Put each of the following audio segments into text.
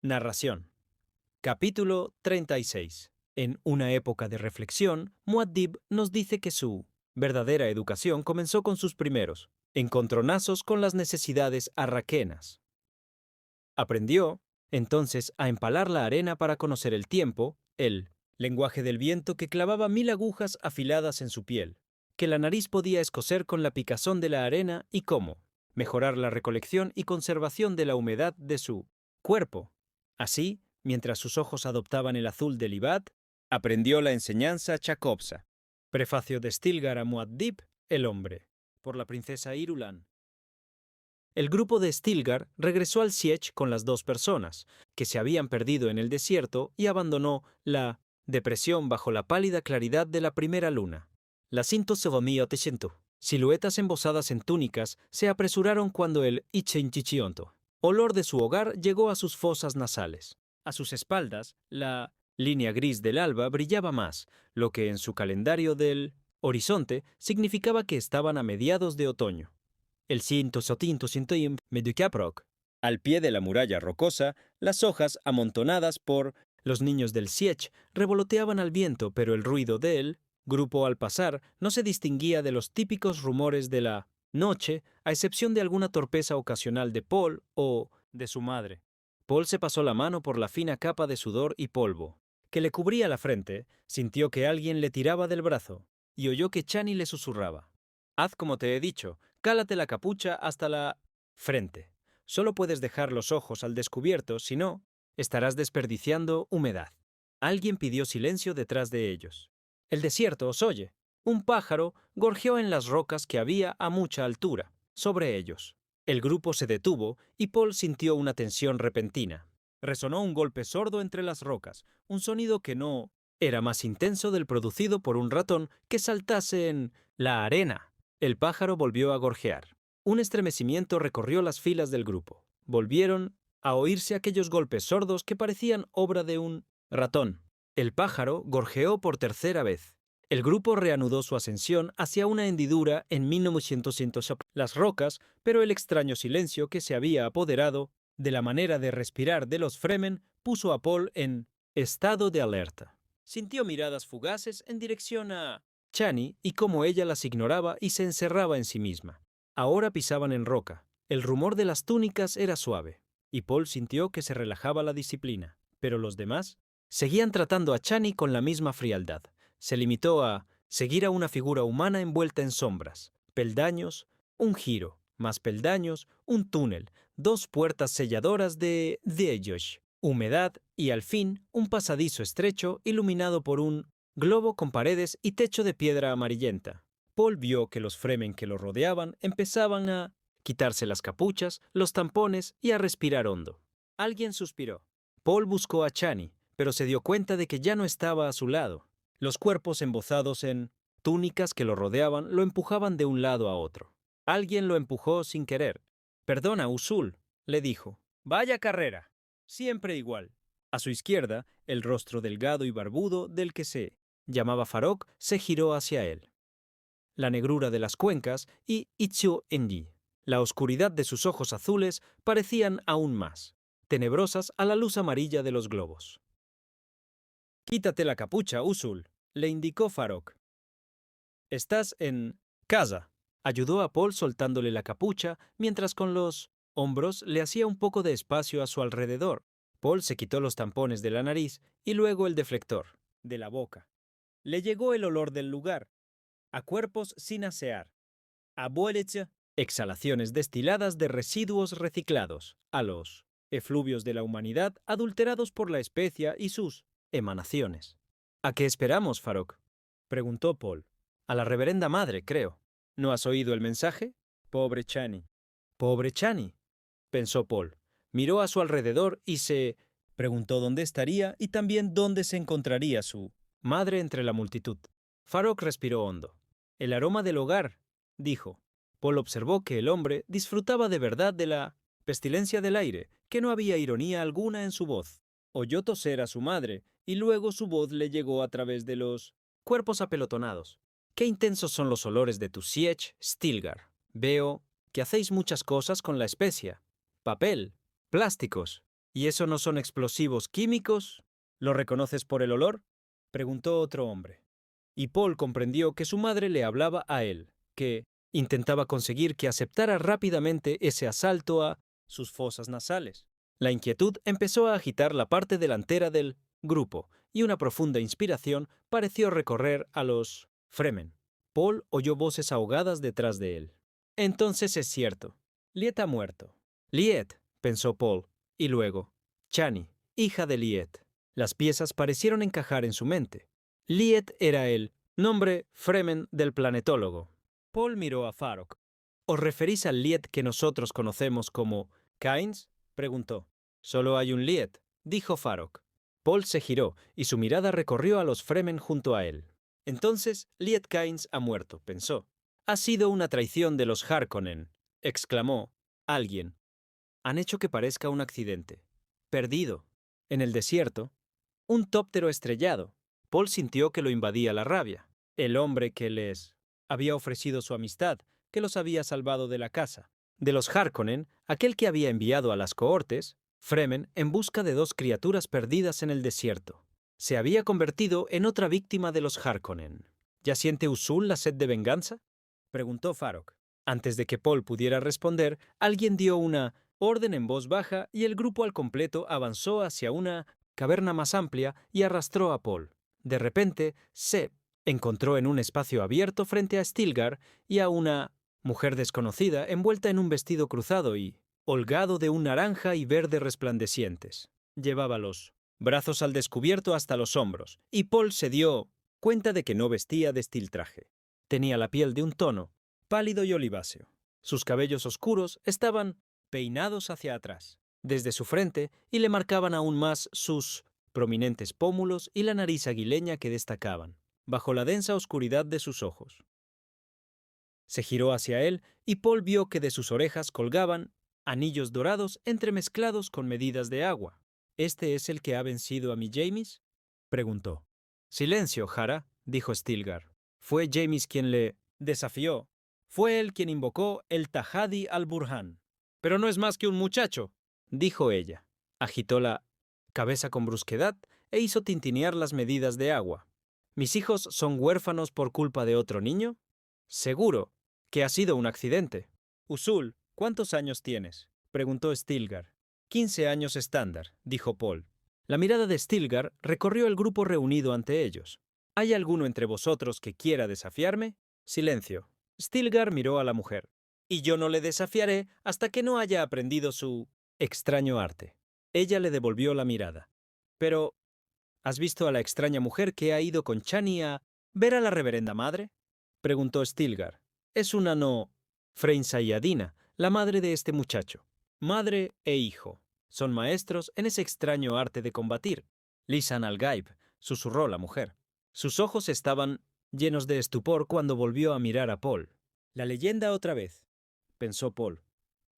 Narración. Capítulo 36. En una época de reflexión, Muad'Dib nos dice que su verdadera educación comenzó con sus primeros encontronazos con las necesidades arraquenas. Aprendió, entonces, a empalar la arena para conocer el tiempo, el lenguaje del viento que clavaba 1000 agujas afiladas en su piel, que la nariz podía escocer con la picazón de la arena y cómo mejorar la recolección y conservación de la humedad de su cuerpo. Así, mientras sus ojos adoptaban el azul del Ibad, aprendió la enseñanza Chakobsa. Prefacio de Stilgar a Muad'Dib, el hombre, por la princesa Irulan. El grupo de Stilgar regresó al Sietch con las 2 personas, que se habían perdido en el desierto, y abandonó la depresión bajo la pálida claridad de la primera luna. Las siluetas embosadas en túnicas se apresuraron cuando el Ichenchichionto, olor de su hogar, llegó a sus fosas nasales. A sus espaldas, la línea gris del alba brillaba más, lo que en su calendario del horizonte significaba que estaban a mediados de otoño. El Meducaproc. Al pie de la muralla rocosa, las hojas amontonadas por los niños del Sietch revoloteaban al viento, pero el ruido del grupo al pasar no se distinguía de los típicos rumores de la noche, a excepción de alguna torpeza ocasional de Paul o de su madre. Paul se pasó la mano por la fina capa de sudor y polvo que le cubría la frente, sintió que alguien le tiraba del brazo y oyó que Chani le susurraba: «Haz como te he dicho, cálate la capucha hasta la frente. Solo puedes dejar los ojos al descubierto, si no, estarás desperdiciando humedad». Alguien pidió silencio detrás de ellos. «El desierto os oye». Un pájaro gorjeó en las rocas que había a mucha altura, sobre ellos. El grupo se detuvo y Paul sintió una tensión repentina. Resonó un golpe sordo entre las rocas, un sonido que no era más intenso del producido por un ratón que saltase en la arena. El pájaro volvió a gorjear. Un estremecimiento recorrió las filas del grupo. Volvieron a oírse aquellos golpes sordos que parecían obra de un ratón. El pájaro gorjeó por tercera vez. El grupo reanudó su ascensión hacia una hendidura en 1900 las rocas, pero el extraño silencio que se había apoderado de la manera de respirar de los Fremen puso a Paul en estado de alerta. Sintió miradas fugaces en dirección a Chani y cómo ella las ignoraba y se encerraba en sí misma. Ahora pisaban en roca. El rumor de las túnicas era suave, y Paul sintió que se relajaba la disciplina. Pero los demás seguían tratando a Chani con la misma frialdad. Se limitó a seguir a una figura humana envuelta en sombras, peldaños, un giro, más peldaños, un túnel, 2 puertas selladoras de ellos, humedad y, al fin, un pasadizo estrecho iluminado por un globo con paredes y techo de piedra amarillenta. Paul vio que los Fremen que lo rodeaban empezaban a quitarse las capuchas, los tampones y a respirar hondo. Alguien suspiró. Paul buscó a Chani, pero se dio cuenta de que ya no estaba a su lado. Los cuerpos embozados en túnicas que lo rodeaban lo empujaban de un lado a otro. Alguien lo empujó sin querer. «Perdona, Usul», le dijo. «Vaya carrera. Siempre igual». A su izquierda, el rostro delgado y barbudo del que se llamaba Farok se giró hacia él. La negrura de las cuencas y Itzu Enyi, la oscuridad de sus ojos azules, parecían aún más tenebrosas a la luz amarilla de los globos. «Quítate la capucha, Usul», le indicó Farok. «Estás en casa», ayudó a Paul soltándole la capucha mientras con los hombros le hacía un poco de espacio a su alrededor. Paul se quitó los tampones de la nariz y luego el deflector de la boca. Le llegó el olor del lugar, a cuerpos sin asear, a boeleche, exhalaciones destiladas de residuos reciclados, a los efluvios de la humanidad adulterados por la especia y sus emanaciones. «¿A qué esperamos, Farok?», preguntó Paul. «A la reverenda madre, creo. ¿No has oído el mensaje? Pobre Chani». «Pobre Chani», pensó Paul. Miró a su alrededor y se preguntó dónde estaría y también dónde se encontraría su madre entre la multitud. Farok respiró hondo. «El aroma del hogar», dijo. Paul observó que el hombre disfrutaba de verdad de la pestilencia del aire, que no había ironía alguna en su voz. Oyó toser a su madre y luego su voz le llegó a través de los cuerpos apelotonados. «Qué intensos son los olores de tu Sietch, Stilgar. Veo que hacéis muchas cosas con la especia. Papel, plásticos». ¿Y eso no son explosivos químicos? ¿Lo reconoces por el olor?, preguntó otro hombre. Y Paul comprendió que su madre le hablaba a él, que intentaba conseguir que aceptara rápidamente ese asalto a sus fosas nasales. La inquietud empezó a agitar la parte delantera del grupo, y una profunda inspiración pareció recorrer a los Fremen. Paul oyó voces ahogadas detrás de él. Entonces es cierto. Liet ha muerto. Liet, pensó Paul, y luego, Chani, hija de Liet. Las piezas parecieron encajar en su mente. Liet era el nombre Fremen del planetólogo. Paul miró a Farok. ¿Os referís al Liet que nosotros conocemos como Kynes?, preguntó. Solo hay un Liet, dijo Farok. Paul se giró y su mirada recorrió a los Fremen junto a él. Entonces, Liet Kynes ha muerto, pensó. Ha sido una traición de los Harkonnen, exclamó alguien. Han hecho que parezca un accidente. Perdido. En el desierto. Un tóptero estrellado. Paul sintió que lo invadía la rabia. El hombre que les había ofrecido su amistad, que los había salvado de la casa. De los Harkonnen, aquel que había enviado a las cohortes, Fremen, en busca de dos criaturas perdidas en el desierto. Se había convertido en otra víctima de los Harkonnen. ¿Ya siente Usul la sed de venganza?, preguntó Farok. Antes de que Paul pudiera responder, alguien dio una orden en voz baja y el grupo al completo avanzó hacia una caverna más amplia y arrastró a Paul. De repente, se encontró en un espacio abierto frente a Stilgar y a una mujer desconocida envuelta en un vestido cruzado y holgado de un naranja y verde resplandecientes. Llevaba los brazos al descubierto hasta los hombros, y Paul se dio cuenta de que no vestía de estiltraje. Tenía la piel de un tono pálido y oliváceo. Sus cabellos oscuros estaban peinados hacia atrás, desde su frente, y le marcaban aún más sus prominentes pómulos y la nariz aguileña que destacaban, bajo la densa oscuridad de sus ojos. Se giró hacia él y Paul vio que de sus orejas colgaban anillos dorados entremezclados con medidas de agua. ¿Este es el que ha vencido a mi Jamis?, preguntó. Silencio, Hara, dijo Stilgar. Fue Jamis quien le desafió. Fue él quien invocó el Tahadi al-Burhan. Pero no es más que un muchacho, dijo ella. Agitó la cabeza con brusquedad e hizo tintinear las medidas de agua. ¿Mis hijos son huérfanos por culpa de otro niño? Seguro que ha sido un accidente. Usul, ¿cuántos años tienes?, preguntó Stilgar. 15 años estándar, dijo Paul. La mirada de Stilgar recorrió el grupo reunido ante ellos. ¿Hay alguno entre vosotros que quiera desafiarme? Silencio. Stilgar miró a la mujer. Y yo no le desafiaré hasta que no haya aprendido su extraño arte. Ella le devolvió la mirada. Pero, ¿has visto a la extraña mujer que ha ido con Chani a ver a la reverenda madre?, preguntó Stilgar. Es una no Freinsaiyadina, la madre de este muchacho. Madre e hijo. Son maestros en ese extraño arte de combatir. Lisan al-Gaib, susurró la mujer. Sus ojos estaban llenos de estupor cuando volvió a mirar a Paul. La leyenda otra vez, pensó Paul.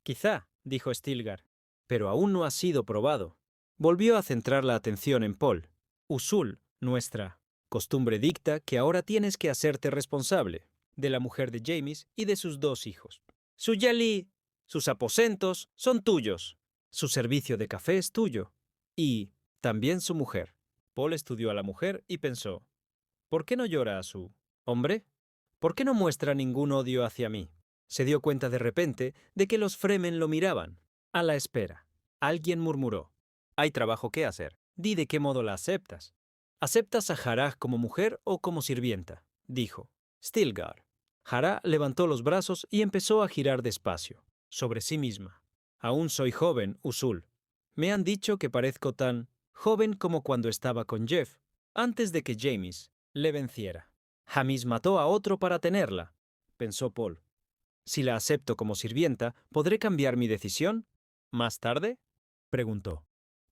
Quizá, dijo Stilgar, pero aún no ha sido probado. Volvió a centrar la atención en Paul. Usul, nuestra costumbre dicta que ahora tienes que hacerte responsable de la mujer de Jamis y de sus 2 hijos. Su yali, sus aposentos son tuyos. Su servicio de café es tuyo. Y también su mujer. Paul estudió a la mujer y pensó, ¿por qué no llora a su hombre? ¿Por qué no muestra ningún odio hacia mí? Se dio cuenta de repente de que los Fremen lo miraban. A la espera. Alguien murmuró. Hay trabajo que hacer. Di de qué modo la aceptas. ¿Aceptas a Haraj como mujer o como sirvienta?, dijo Stilgar. Hara levantó los brazos y empezó a girar despacio, sobre sí misma. Aún soy joven, Usul. Me han dicho que parezco tan joven como cuando estaba con Jeff, antes de que Jamis le venciera. Jamis mató a otro para tenerla, pensó Paul. Si la acepto como sirvienta, ¿podré cambiar mi decisión? ¿Más tarde?, preguntó.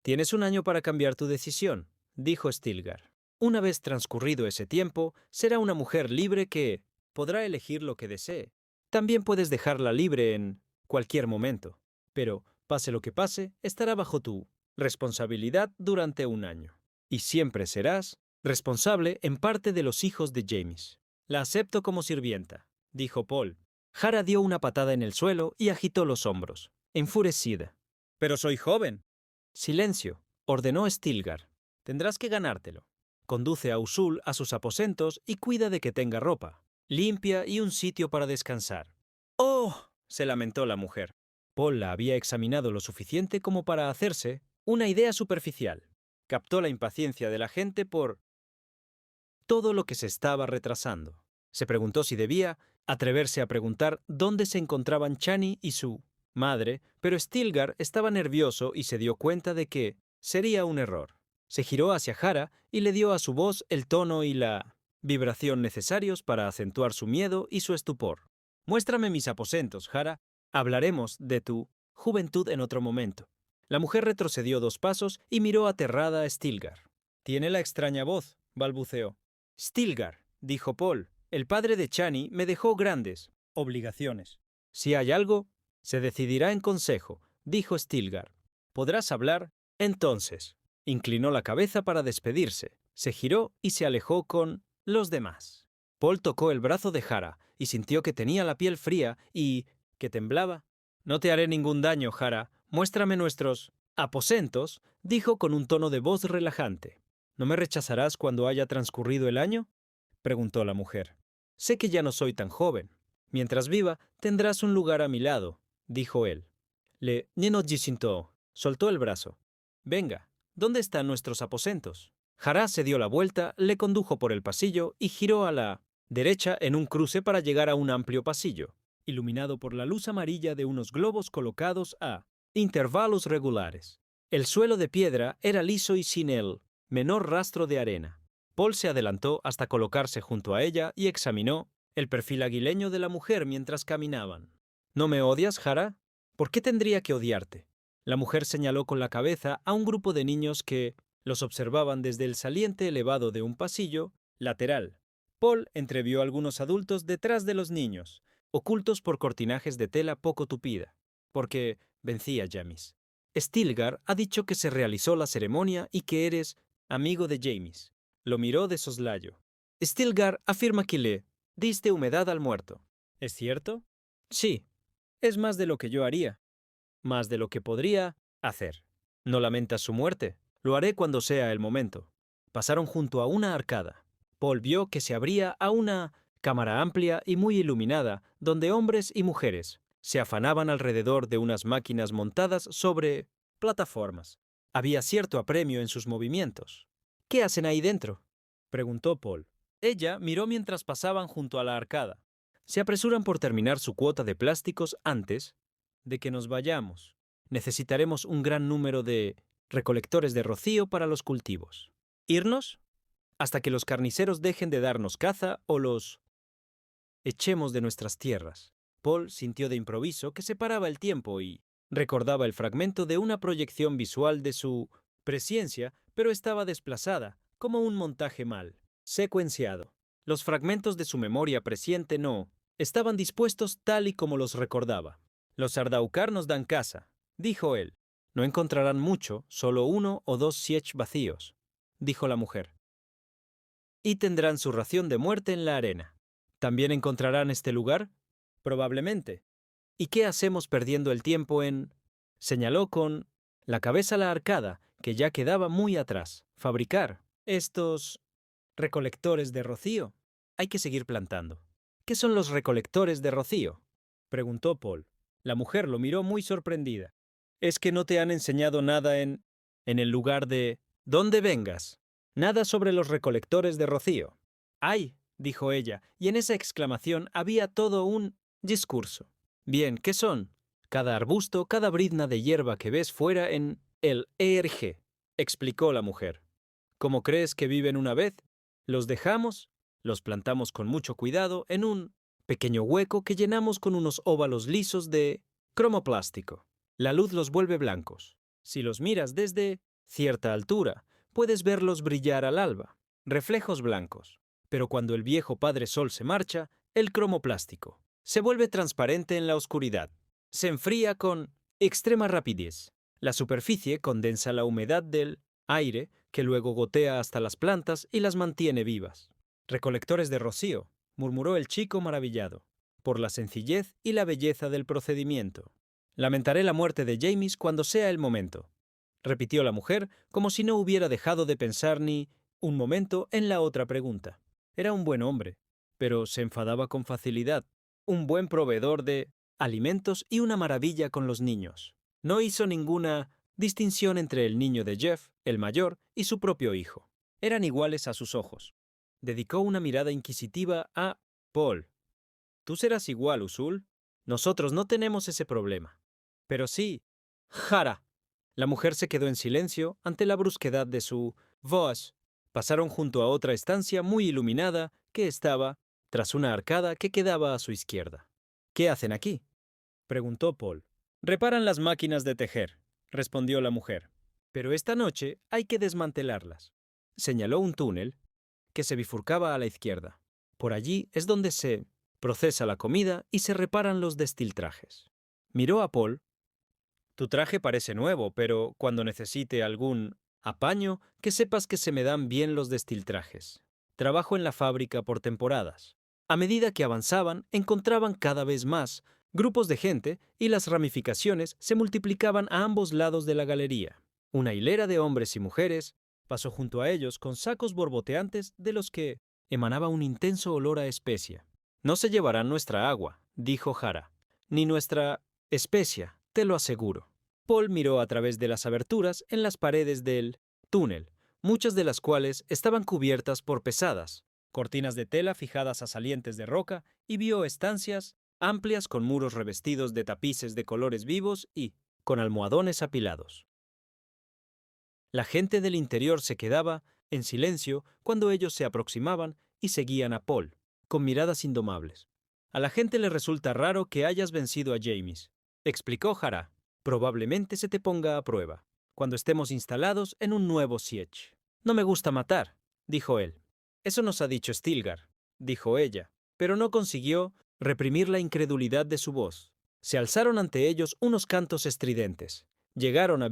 Tienes 1 año para cambiar tu decisión, dijo Stilgar. Una vez transcurrido ese tiempo, será una mujer libre que podrá elegir lo que desee. También puedes dejarla libre en cualquier momento, pero, pase lo que pase, estará bajo tu responsabilidad durante 1 año. Y siempre serás responsable en parte de los hijos de Jamis. La acepto como sirvienta, dijo Paul. Hara dio una patada en el suelo y agitó los hombros, enfurecida. Pero soy joven. Silencio, ordenó Stilgar. Tendrás que ganártelo. Conduce a Usul a sus aposentos y cuida de que tenga ropa limpia y un sitio para descansar. ¡Oh!, se lamentó la mujer. Paul la había examinado lo suficiente como para hacerse una idea superficial. Captó la impaciencia de la gente por todo lo que se estaba retrasando. Se preguntó si debía atreverse a preguntar dónde se encontraban Chani y su madre, pero Stilgar estaba nervioso y se dio cuenta de que sería un error. Se giró hacia Hara y le dio a su voz el tono y la vibración necesarios para acentuar su miedo y su estupor. Muéstrame mis aposentos, Hara. Hablaremos de tu juventud en otro momento. La mujer retrocedió 2 pasos y miró aterrada a Stilgar. Tiene la extraña voz, balbuceó. Stilgar, dijo Paul, el padre de Chani me dejó grandes obligaciones. Si hay algo, se decidirá en consejo, dijo Stilgar. ¿Podrás hablar? Entonces. Inclinó la cabeza para despedirse, se giró y se alejó con los demás. Paul tocó el brazo de Hara y sintió que tenía la piel fría y que temblaba. No te haré ningún daño, Hara. Muéstrame nuestros aposentos, dijo con un tono de voz relajante. ¿No me rechazarás cuando haya transcurrido el año?, preguntó la mujer. Sé que ya no soy tan joven. Mientras viva, tendrás un lugar a mi lado, dijo él. Le Nyenodjisintó soltó el brazo. Venga, ¿dónde están nuestros aposentos? Hara se dio la vuelta, le condujo por el pasillo y giró a la derecha en un cruce para llegar a un amplio pasillo, iluminado por la luz amarilla de unos globos colocados a intervalos regulares. El suelo de piedra era liso y sin el menor rastro de arena. Paul se adelantó hasta colocarse junto a ella y examinó el perfil aguileño de la mujer mientras caminaban. ¿No me odias, Hara? ¿Por qué tendría que odiarte? La mujer señaló con la cabeza a un grupo de niños que los observaban desde el saliente elevado de un pasillo lateral. Paul entrevió a algunos adultos detrás de los niños, ocultos por cortinajes de tela poco tupida, porque vencía Jamis. Stilgar ha dicho que se realizó la ceremonia y que eres amigo de Jamis. Lo miró de soslayo. Stilgar afirma que le diste humedad al muerto. ¿Es cierto? Sí. Es más de lo que yo haría. Más de lo que podría hacer. ¿No lamentas su muerte? Lo haré cuando sea el momento. Pasaron junto a una arcada. Paul vio que se abría a una cámara amplia y muy iluminada, donde hombres y mujeres se afanaban alrededor de unas máquinas montadas sobre plataformas. Había cierto apremio en sus movimientos. ¿Qué hacen ahí dentro?, preguntó Paul. Ella miró mientras pasaban junto a la arcada. Se apresuran por terminar su cuota de plásticos antes de que nos vayamos. Necesitaremos un gran número de recolectores de rocío para los cultivos. ¿Irnos? Hasta que los carniceros dejen de darnos caza o los echemos de nuestras tierras. Paul sintió de improviso que separaba el tiempo y recordaba el fragmento de una proyección visual de su presciencia, pero estaba desplazada, como un montaje mal secuenciado. Los fragmentos de su memoria presciente no estaban dispuestos tal y como los recordaba. Los Ardaukar nos dan caza, dijo él. No encontrarán mucho, solo 1 o 2 sietch vacíos, dijo la mujer. Y tendrán su ración de muerte en la arena. ¿También encontrarán este lugar? Probablemente. ¿Y qué hacemos perdiendo el tiempo en...? Señaló con la cabeza la arcada, que ya quedaba muy atrás. Fabricar estos recolectores de rocío. Hay que seguir plantando. ¿Qué son los recolectores de rocío?, preguntó Paul. La mujer lo miró muy sorprendida. ¿Es que no te han enseñado nada en el lugar de ¿dónde vengas? Nada sobre los recolectores de rocío. ¡Ay!, dijo ella, y en esa exclamación había todo un discurso. Bien, ¿qué son? Cada arbusto, cada brizna de hierba que ves fuera en el ERG, explicó la mujer. ¿Cómo crees que viven una vez? Los dejamos, los plantamos con mucho cuidado en un pequeño hueco que llenamos con unos óvalos lisos de cromoplástico. La luz los vuelve blancos. Si los miras desde cierta altura, puedes verlos brillar al alba, reflejos blancos. Pero cuando el viejo Padre Sol se marcha, el cromoplástico se vuelve transparente en la oscuridad. Se enfría con extrema rapidez. La superficie condensa la humedad del aire, que luego gotea hasta las plantas y las mantiene vivas. Recolectores de rocío, murmuró el chico maravillado, por la sencillez y la belleza del procedimiento. Lamentaré la muerte de Jamis cuando sea el momento. repitió la mujer, como si no hubiera dejado de pensar ni un momento en la otra pregunta. Era un buen hombre, pero se enfadaba con facilidad. Un buen proveedor de alimentos y una maravilla con los niños. No hizo ninguna distinción entre el niño de Jeff, el mayor, y su propio hijo. Eran iguales a sus ojos. Dedicó una mirada inquisitiva a Paul. «Tú serás igual, Usul. Nosotros no tenemos ese problema». «Pero sí, Jara». La mujer se quedó en silencio ante la brusquedad de su voz. Pasaron junto a otra estancia muy iluminada que estaba tras una arcada que quedaba a su izquierda. «¿Qué hacen aquí?», preguntó Paul. «Reparan las máquinas de tejer», respondió la mujer. «Pero esta noche hay que desmantelarlas». Señaló un túnel que se bifurcaba a la izquierda. Por allí es donde se procesa la comida y se reparan los destiltrajes. Miró a Paul. «Tu traje parece nuevo, pero cuando necesite algún apaño, que sepas que se me dan bien los destiltrajes. Trabajo en la fábrica por temporadas». A medida que avanzaban, encontraban cada vez más grupos de gente y las ramificaciones se multiplicaban a ambos lados de la galería. Una hilera de hombres y mujeres pasó junto a ellos con sacos borboteantes de los que emanaba un intenso olor a especia. «No se llevarán nuestra agua», dijo Jara, «ni nuestra especia, te lo aseguro». Paul miró a través de las aberturas en las paredes del túnel, muchas de las cuales estaban cubiertas por pesadas cortinas de tela fijadas a salientes de roca, y vio estancias amplias con muros revestidos de tapices de colores vivos y con almohadones apilados. La gente del interior se quedaba en silencio cuando ellos se aproximaban y seguían a Paul, con miradas indomables. «A la gente le resulta raro que hayas vencido a James», explicó Jara. «Probablemente se te ponga a prueba, cuando estemos instalados en un nuevo siege». «No me gusta matar», dijo él. «Eso nos ha dicho Stilgar», dijo ella, pero no consiguió reprimir la incredulidad de su voz. Se alzaron ante ellos unos cantos estridentes. Llegaron a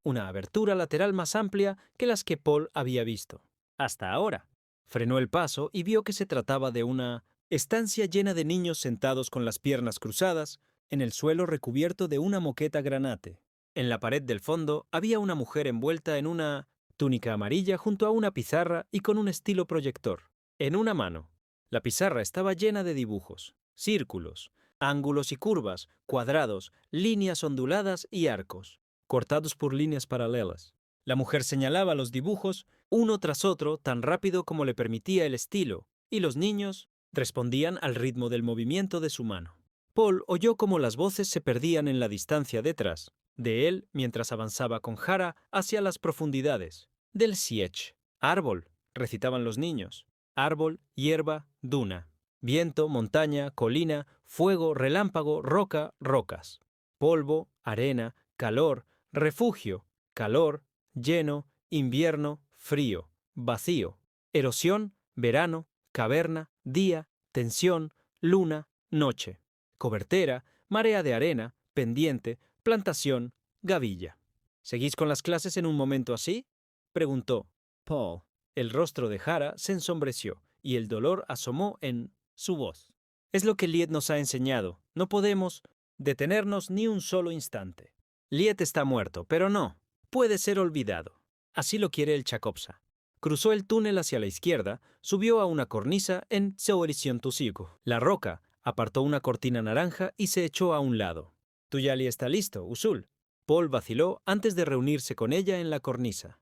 una abertura lateral más amplia que las que Paul había visto hasta ahora. Frenó el paso y vio que se trataba de una estancia llena de niños sentados con las piernas cruzadas, en el suelo recubierto de una moqueta granate. En la pared del fondo había una mujer envuelta en una túnica amarilla junto a una pizarra y con un estilo proyector. En una mano. La pizarra estaba llena de dibujos, círculos, ángulos y curvas, cuadrados, líneas onduladas y arcos, cortados por líneas paralelas. La mujer señalaba los dibujos uno tras otro tan rápido como le permitía el estilo, y los niños respondían al ritmo del movimiento de su mano. Paul oyó cómo las voces se perdían en la distancia detrás de él mientras avanzaba con Jara hacia las profundidades del siege. «Árbol», recitaban los niños. «Árbol, hierba, duna. Viento, montaña, colina, fuego, relámpago, roca, rocas. Polvo, arena, calor, refugio, calor, lleno, invierno, frío, vacío, erosión, verano, caverna, día, tensión, luna, noche, cobertera, marea de arena, pendiente, plantación, gavilla». «¿Seguís con las clases en un momento así?», preguntó Paul. El rostro de Jara se ensombreció y el dolor asomó en su voz. «Es lo que Liet nos ha enseñado. No podemos detenernos ni un solo instante. Liet está muerto, pero no. Puede ser olvidado. Así lo quiere el Chakopsa». Cruzó el túnel hacia la izquierda, subió a una cornisa en Tseorisyon-Tusiku. La roca apartó una cortina naranja y se echó a un lado. «Tu yali está listo, Usul». Paul vaciló antes de reunirse con ella en la cornisa.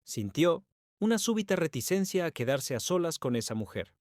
Sintió una súbita reticencia a quedarse a solas con esa mujer.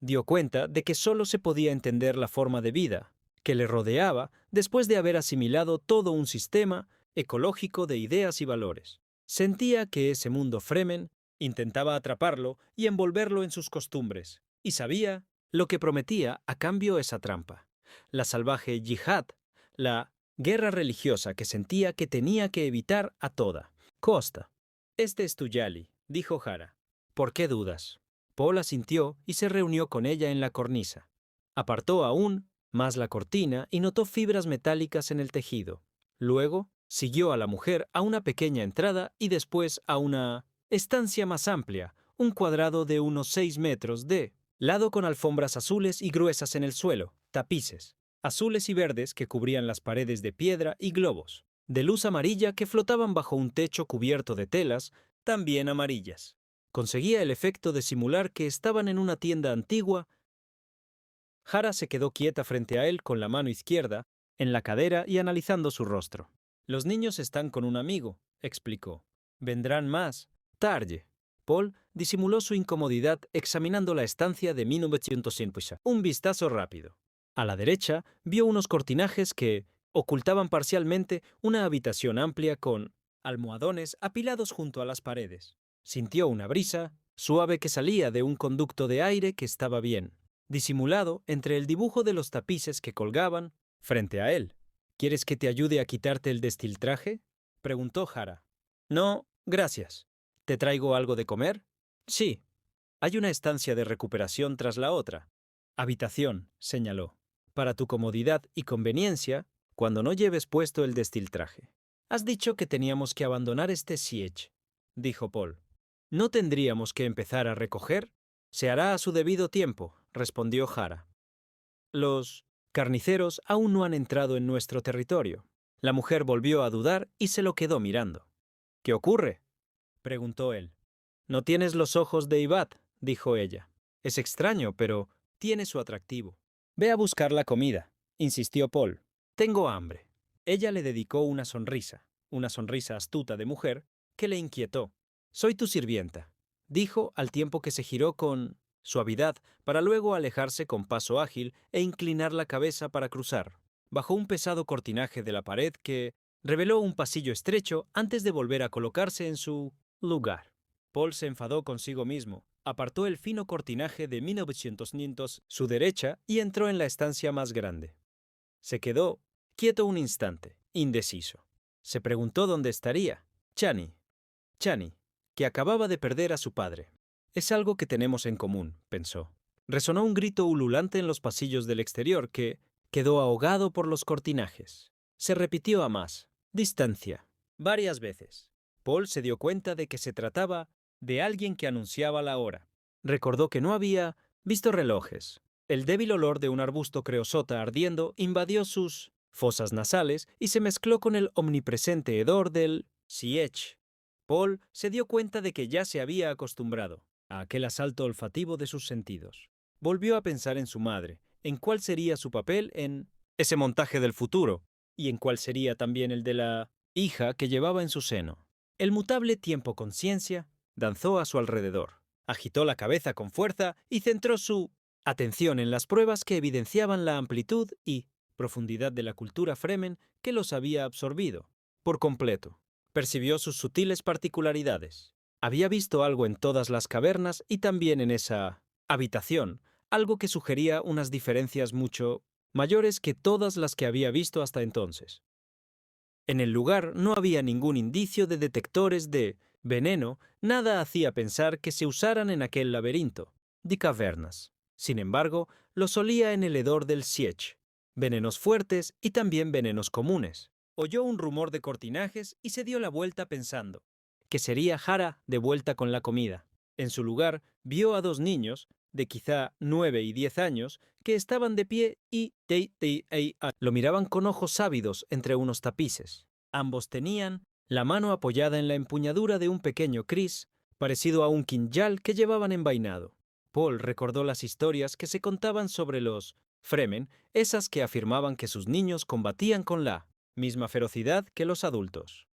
Dio cuenta de que solo se podía entender la forma de vida que le rodeaba después de haber asimilado todo un sistema ecológico de ideas y valores. Sentía que ese mundo Fremen intentaba atraparlo y envolverlo en sus costumbres, y sabía lo que prometía a cambio esa trampa. La salvaje yihad, la guerra religiosa que sentía que tenía que evitar a toda costa. «Este es tu yali», dijo Jara. «¿Por qué dudas?». Paul asintió y se reunió con ella en la cornisa. Apartó aún más la cortina y notó fibras metálicas en el tejido. Luego siguió a la mujer a una pequeña entrada y después a una estancia más amplia, un cuadrado de unos 6 metros de lado con alfombras azules y gruesas en el suelo, tapices. azules y verdes que cubrían las paredes de piedra y globos, de luz amarilla que flotaban bajo un techo cubierto de telas, también amarillas. Conseguía el efecto de simular que estaban en una tienda antigua. Hara se quedó quieta frente a él con la mano izquierda en la cadera y analizando su rostro. Los niños están con un amigo, explicó. Vendrán más tarde. Paul disimuló su incomodidad examinando la estancia de 1950. Un vistazo rápido. A la derecha vio unos cortinajes que ocultaban parcialmente una habitación amplia con almohadones apilados junto a las paredes. Sintió una brisa suave que salía de un conducto de aire que estaba bien disimulado entre el dibujo de los tapices que colgaban frente a él. ¿Quieres que te ayude a quitarte el destiltraje?, preguntó Hara. No, gracias. ¿Te traigo algo de comer? Sí. Hay una estancia de recuperación tras la otra. Habitación, señaló. Para tu comodidad y conveniencia, cuando no lleves puesto el destiltraje. Has dicho que teníamos que abandonar este siege, dijo Paul. ¿No tendríamos que empezar a recoger? Se hará a su debido tiempo, respondió Hara. Los carniceros aún no han entrado en nuestro territorio. La mujer volvió a dudar y se lo quedó mirando. ¿Qué ocurre?, preguntó él. No tienes los ojos de Ibad, dijo ella. Es extraño, pero tiene su atractivo. Ve a buscar la comida, insistió Paul. Tengo hambre. Ella le dedicó una sonrisa astuta de mujer, que le inquietó. Soy tu sirvienta, dijo al tiempo que se giró con suavidad para luego alejarse con paso ágil e inclinar la cabeza para cruzar. Bajó un pesado cortinaje de la pared que reveló un pasillo estrecho antes de volver a colocarse en su lugar. Paul se enfadó consigo mismo, apartó el fino cortinaje de 1900 su derecha y entró en la estancia más grande. Se quedó quieto un instante, indeciso. Se preguntó dónde estaría Chani, que acababa de perder a su padre. Es algo que tenemos en común, pensó. Resonó un grito ululante en los pasillos del exterior que quedó ahogado por los cortinajes. Se repitió a más distancia, varias veces. Paul se dio cuenta de que se trataba de alguien que anunciaba la hora. Recordó que no había visto relojes. El débil olor de un arbusto creosota ardiendo invadió sus fosas nasales y se mezcló con el omnipresente hedor del siege. Paul se dio cuenta de que ya se había acostumbrado a aquel asalto olfativo de sus sentidos. Volvió a pensar en su madre, en cuál sería su papel en ese montaje del futuro, y en cuál sería también el de la hija que llevaba en su seno. El mutable tiempo-conciencia danzó a su alrededor, agitó la cabeza con fuerza y centró su atención en las pruebas que evidenciaban la amplitud y profundidad de la cultura Fremen que los había absorbido por completo. Percibió sus sutiles particularidades. Había visto algo en todas las cavernas y también en esa habitación, algo que sugería unas diferencias mucho mayores que todas las que había visto hasta entonces. En el lugar no había ningún indicio de detectores de veneno, nada hacía pensar que se usaran en aquel laberinto de cavernas. Sin embargo, lo solía en el hedor del siege, venenos fuertes y también venenos comunes. Oyó un rumor de cortinajes y se dio la vuelta pensando que sería Hara de vuelta con la comida. En su lugar, vio a dos niños, de quizá 9 y 10 años, que estaban de pie y lo miraban con ojos ávidos entre unos tapices. Ambos tenían la mano apoyada en la empuñadura de un pequeño kris, parecido a un quinjal que llevaban envainado. Paul recordó las historias que se contaban sobre los Fremen, esas que afirmaban que sus niños combatían con la misma ferocidad que los adultos.